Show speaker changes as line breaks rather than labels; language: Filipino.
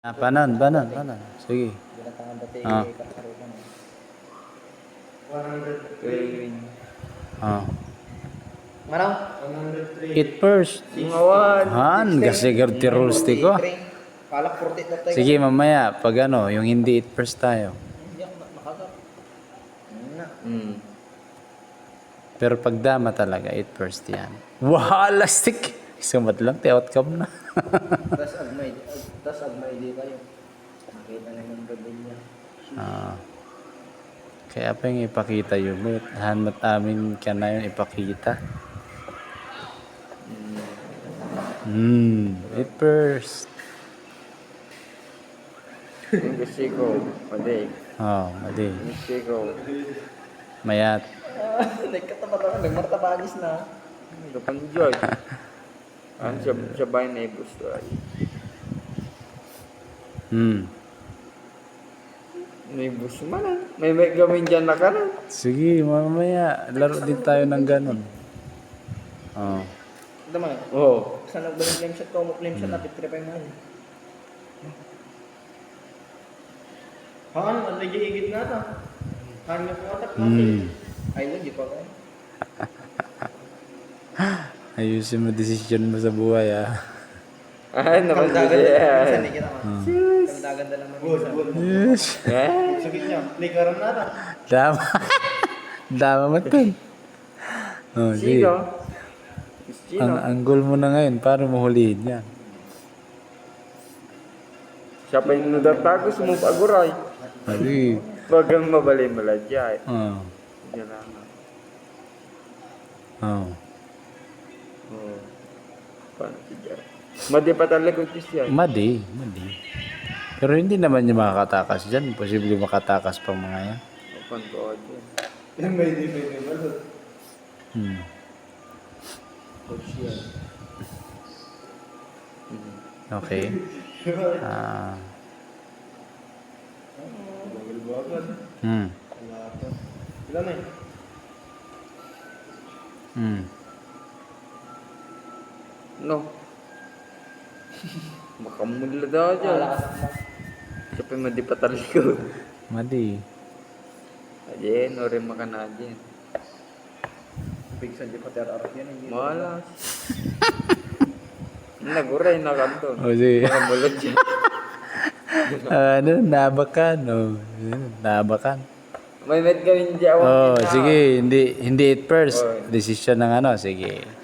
Panon. Sige. Ah.
103.
Ah.
Manaw?
103.
Eat first. Han, kasi garti rules ko.
Palak 40 na tayo.
Sige, mamaya, pag ano, yung hindi eat first tayo.
Hindi ako makagap.
Pero pag dama talaga, eat first yan. Wow, lastik! Sumat lang, tewat ka na.
Tas agmay di kayo. Nakita naman gabi niya.
Ah. Kaya pa yung ipakita yun. Hanmat amin ka na yun ipakita. Eat first.
Mexico, Maday.
Oh, mali.
Mexico.
Mayat.
Nagkatapat ako, nagmartabagis na.
Kapanjoy. Ang sabay na ibus ay. May bus man ah. May gawin dyan na ka na.
Sige, mamaya. Laro din tayo ng ganon. Oh.
Ito man.
Oo.
Saan nagbaling flame shot ko? Flame shot na 55 mo. Han, ang nag-iigit na ito. Han, yung watak natin. Ay, hindi pa ko.
Ayusin mo desisyon mo sa buhay, ah.
Ay, naman
Kaldagan
din
na
yan.
minsan, kita man. Kaldagan na lang minsan.
Yes.
Eh?
Sagit niya, likaran na ito.
Dama. Dama mo ito. Oh, sige.
Sino?
Ang goal mo na ngayon, paano mo hulihin yan?
Siya pa yung nadatagos mo paguray.
Sige.
Bagang mabalay maladya eh.
Oh.
Yan lang.
Oh.
Oo. Paano si Jai? Madi pa talaga kung siya.
Madi. Pero hindi naman niya makakatakas dyan. Posible makatakas pa mga yan.
Open ko ako.
May di balot.
Okay. Ah.
Ilan na
No. Baka mula daw dyan. Siya pa madi pa talaga.
Madi.
Ajen, ore makan aja.
Bigsan di pa terarap yan.
Malas. Naguray na kanto.
O sige.
Baka mulot dyan.
Ano, nabakan. Oh. Nabakan.
May met gawin dyan.
Oh, sige. Hindi eat first.
Oh.
Decision ng ano. Sige.